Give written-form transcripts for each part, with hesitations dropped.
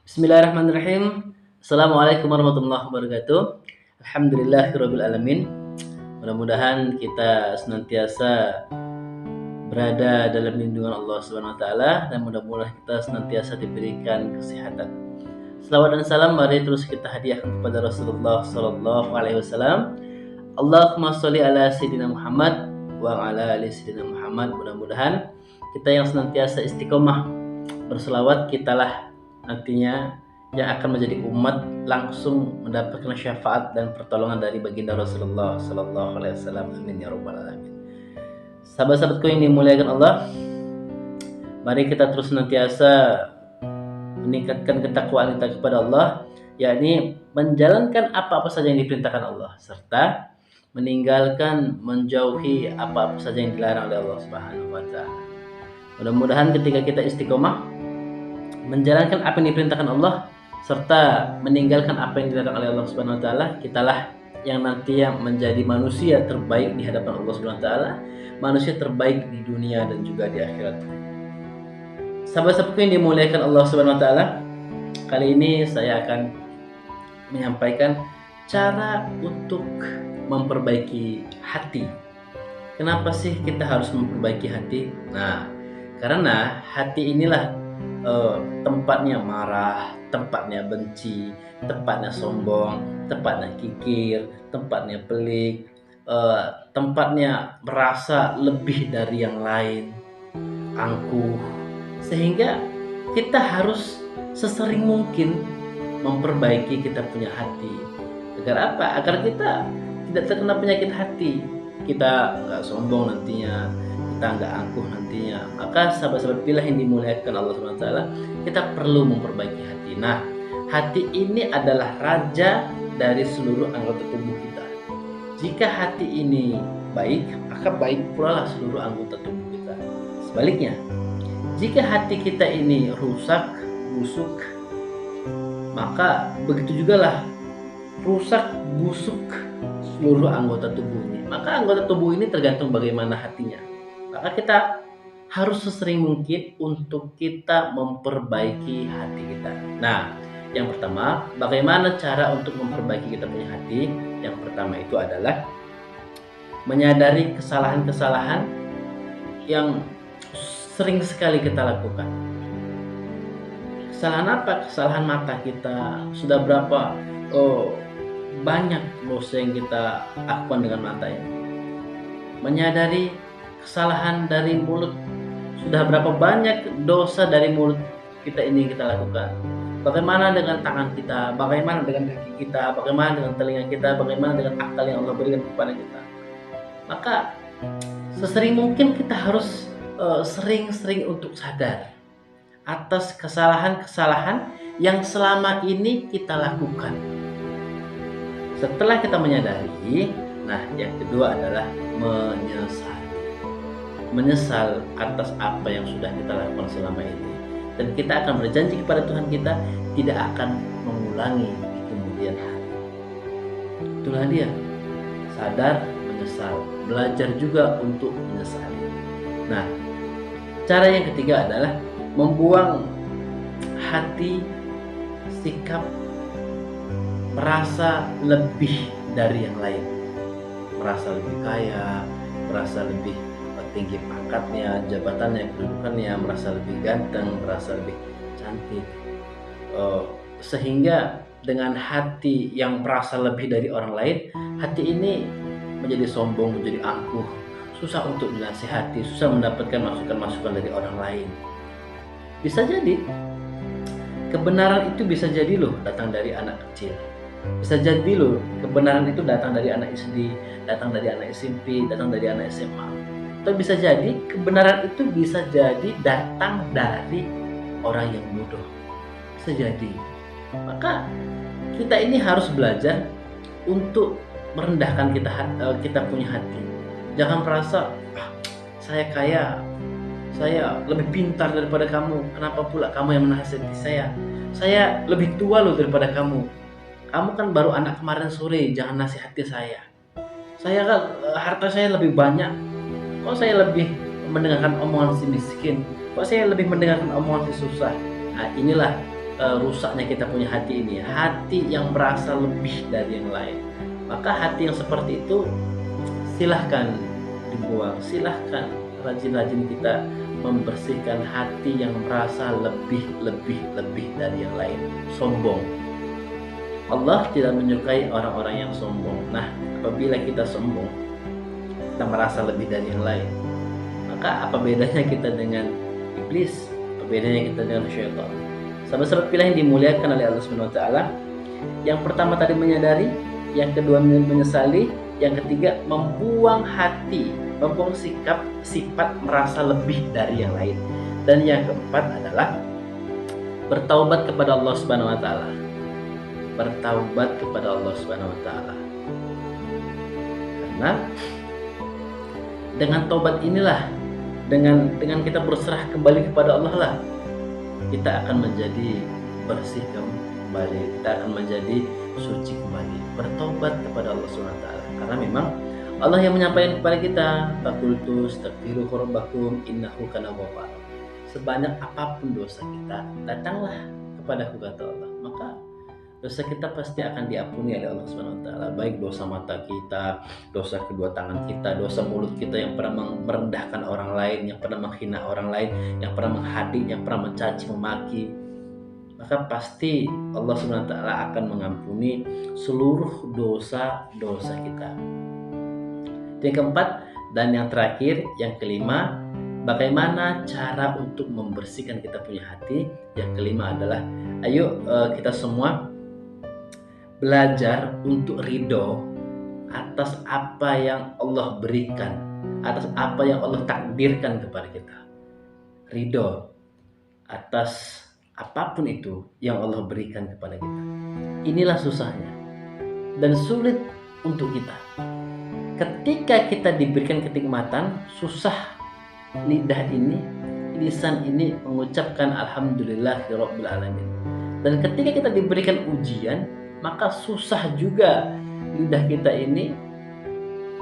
Bismillahirrahmanirrahim. Assalamualaikum warahmatullahi wabarakatuh. Alhamdulillahirabbil alamin. Mudah-mudahan kita senantiasa berada dalam lindungan Allah Subhanahu wa taala dan mudah-mudahan kita senantiasa diberikan kesehatan. Selawat dan salam mari terus kita hadiahkan kepada Rasulullah sallallahu alaihi wasallam. Allahumma sholli ala sayyidina Muhammad wa ala ali sayyidina Muhammad. Mudah-mudahan kita yang senantiasa istiqomah berselawat, kitalah nantinya yang akan menjadi umat langsung mendapatkan syafaat dan pertolongan dari baginda Rasulullah sallallahu alaihi wasallam. Amin ya rabbal alamin. Sahabat-sahabatku yang dimuliakan Allah, mari kita terus senantiasa meningkatkan ketakwaan kita kepada Allah, yakni menjalankan apa-apa saja yang diperintahkan Allah serta menjauhi apa-apa saja yang dilarang oleh Allah Subhanahu wa taala. Mudah-mudahan ketika kita istiqomah menjalankan apa yang diperintahkan Allah serta meninggalkan apa yang dilarang oleh Allah Subhanahu wa taala, kitalah yang nanti yang menjadi manusia terbaik di hadapan Allah Subhanahu wa taala, manusia terbaik di dunia dan juga di akhirat. Sahabat-sahabatku yang dimuliakan Allah Subhanahu wa taala, kali ini saya akan menyampaikan cara untuk memperbaiki hati. Kenapa sih kita harus memperbaiki hati? Nah, karena hati inilah tempatnya marah, tempatnya benci, tempatnya sombong, tempatnya kikir, tempatnya pelik, tempatnya merasa lebih dari yang lain, angkuh. Sehingga kita harus sesering mungkin memperbaiki kita punya hati. Agar apa? Agar kita tidak terkena penyakit hati. Kita nggak sombong nantinya, kita nggak angkuh nantinya. Maka sahabat-sahabat pilih yang dimuliakan Allah Subhanahu wa taala, kita perlu memperbaiki hati. Nah, hati ini adalah raja dari seluruh anggota tubuh kita. Jika hati ini baik, maka baik pula lah seluruh anggota tubuh kita. Sebaliknya, jika hati kita ini rusak, busuk, maka begitu juga lah rusak, busuk seluruh anggota tubuh ini. Maka anggota tubuh ini tergantung bagaimana hatinya. Maka kita harus sesering mungkin untuk kita memperbaiki hati kita. Nah, yang pertama, bagaimana cara untuk memperbaiki kita punya hati? Yang pertama itu adalah menyadari kesalahan-kesalahan yang sering sekali kita lakukan. Kesalahan apa? Kesalahan mata kita. Sudah berapa banyak dosa yang kita lakukan dengan mata ini. Menyadari kesalahan dari mulut. Sudah berapa banyak dosa dari mulut kita ini kita lakukan. Bagaimana dengan tangan kita? Bagaimana dengan kaki kita? Bagaimana dengan telinga kita? Bagaimana dengan akal yang Allah berikan kepada kita? Maka sesering mungkin kita harus sering-sering untuk sadar atas kesalahan-kesalahan yang selama ini kita lakukan. Setelah kita menyadari, nah yang kedua adalah menyesal atas apa yang sudah kita lakukan selama ini, dan kita akan berjanji kepada Tuhan kita tidak akan mengulangi di kemudian hari. Itulah dia, sadar, menyesal, belajar juga untuk menyesali. Nah, cara yang ketiga adalah membuang hati sikap merasa lebih dari yang lain, merasa lebih kaya, merasa lebih tinggi pangkatnya, jabatannya, kedudukannya, merasa lebih ganteng, merasa lebih cantik, sehingga dengan hati yang merasa lebih dari orang lain, hati ini menjadi sombong, menjadi angkuh, susah untuk dinasihati, susah mendapatkan masukan-masukan dari orang lain. Bisa jadi kebenaran itu bisa jadi loh datang dari anak kecil. Bisa jadi loh kebenaran itu datang dari anak SD, datang dari anak SMP, datang dari anak SMA. Atau bisa jadi kebenaran itu bisa jadi datang dari orang yang bodoh. Bisa jadi. Maka kita ini harus belajar untuk merendahkan kita punya hati. Jangan merasa saya kaya, saya lebih pintar daripada kamu. Kenapa pula kamu yang menasihati saya? Saya lebih tua loh daripada kamu. Kamu kan baru anak kemarin sore, jangan nasihati saya. Saya kan harta saya lebih banyak. Kok saya lebih mendengarkan omongan si miskin? Kok saya lebih mendengarkan omongan si susah? Nah, inilah rusaknya kita punya hati ini, hati yang merasa lebih dari yang lain. Maka hati yang seperti itu silahkan dibuang, silahkan rajin-rajin kita membersihkan hati yang merasa lebih dari yang lain, sombong. Allah tidak menyukai orang-orang yang sombong. Nah, apabila kita sombong, kita merasa lebih dari yang lain, maka apa bedanya kita dengan iblis? Apa bedanya kita dengan syaitan? Sahabat-sahabat pilihan yang dimuliakan oleh Allah Subhanahu wa taala, yang pertama tadi menyadari, yang kedua menyesali, yang ketiga membuang hati, membuang sifat merasa lebih dari yang lain, dan yang keempat adalah bertaubat kepada Allah Subhanahu wa taala. Bertaubat kepada Allah Subhanahu wa taala. Karena dengan taubat inilah, dengan kita berserah kembali kepada Allah lah, kita akan menjadi bersih kembali, kita akan menjadi suci kembali. Bertobat kepada Allah Subhanahu wa taala. Karena memang Allah yang menyampaikan kepada kita, "Faqultu astaghfiru rabbakum innahu kana ghaffar." Sebanyak apapun dosa kita, datanglah kepadaku, kata Allah. Maka dosa kita pasti akan diampuni oleh Allah Subhanahu wa taala, baik dosa mata kita, dosa kedua tangan kita, dosa mulut kita yang pernah merendahkan orang lain, yang pernah menghina orang lain, yang pernah menghading, yang pernah mencaci, memaki. Maka pasti Allah Subhanahu wa taala akan mengampuni seluruh dosa-dosa kita. Yang keempat dan yang terakhir, yang kelima, bagaimana cara untuk membersihkan kita punya hati? Yang kelima adalah, ayo kita semua belajar untuk ridho atas apa yang Allah berikan, atas apa yang Allah takdirkan kepada kita. Ridho atas apapun itu yang Allah berikan kepada kita. Inilah susahnya dan sulit untuk kita. Ketika kita diberikan kenikmatan, susah lidah ini, lisan ini mengucapkan alhamdulillahirabbil alamin. Dan ketika kita diberikan ujian, maka susah juga lidah kita ini,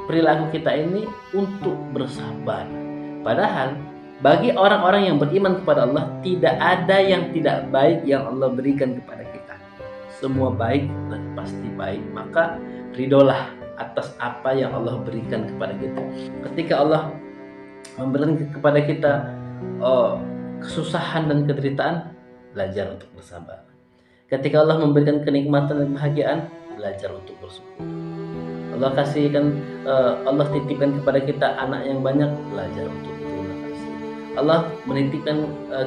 perilaku kita ini untuk bersabar. Padahal bagi orang-orang yang beriman kepada Allah, tidak ada yang tidak baik yang Allah berikan kepada kita. Semua baik dan pasti baik. Maka ridholah atas apa yang Allah berikan kepada kita. Ketika Allah memberikan kepada kita kesusahan dan penderitaan, belajar untuk bersabar. Ketika Allah memberikan kenikmatan dan kebahagiaan, belajar untuk bersyukur. Allah titipkan kepada kita anak yang banyak, belajar untuk berterima kasih. Allah menitipkan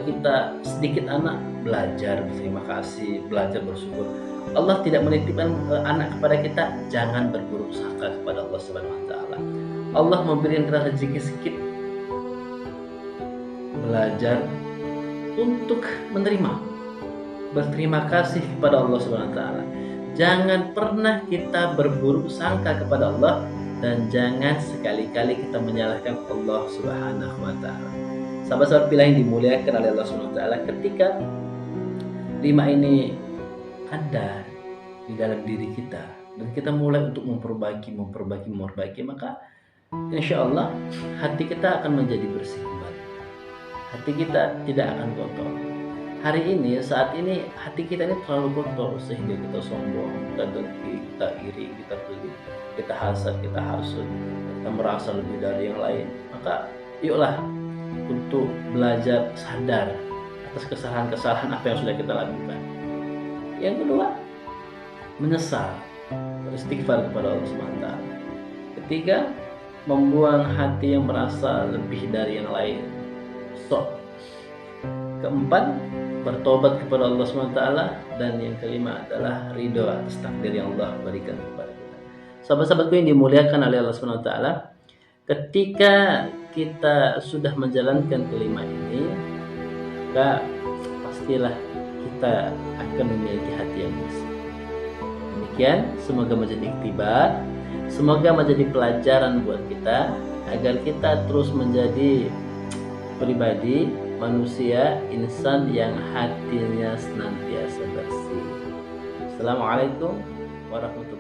kita sedikit anak, belajar berterima kasih, belajar bersyukur. Allah tidak menitipkan anak kepada kita, jangan berburuk sangka kepada Allah Subhanahu wa taala. Allah memberikan kita rezeki sedikit, belajar untuk menerima, berterima kasih kepada Allah Subhanahu wa taala. Jangan pernah kita berburuk sangka kepada Allah, dan jangan sekali-kali kita menyalahkan Allah Subhanahu wa taala. Sahabat-sahabat pilihan yang dimuliakan oleh Allah Subhanahu wa taala, ketika 5 ini ada di dalam diri kita dan kita mulai untuk memperbaiki, maka insya Allah hati kita akan menjadi bersih kembali. Hati kita tidak akan kotor. Hari ini, saat ini hati kita ini terlalu kotor sehingga kita sombong, kita dengki, kita iri, kita pelit, kita hasad, kita hasut, kita merasa lebih dari yang lain. Maka yuklah untuk belajar sadar atas kesalahan-kesalahan apa yang sudah kita lakukan. Yang kedua, menyesal, beristighfar kepada Allah SWT. Ketiga, membuang hati yang merasa lebih dari yang lain. Keempat, bertobat kepada Allah SWT. Dan yang kelima adalah ridho atas takdir yang Allah berikan kepada kita. Sahabat-sahabatku yang dimuliakan oleh Allah SWT, ketika kita sudah menjalankan kelima ini, maka pastilah kita akan memiliki hati yang bersih. Demikian, semoga menjadi iktibar, semoga menjadi pelajaran buat kita agar kita terus menjadi pribadi, manusia, insan yang hatinya senantiasa bersih. Assalamualaikum warahmatullahi wabarakatuh.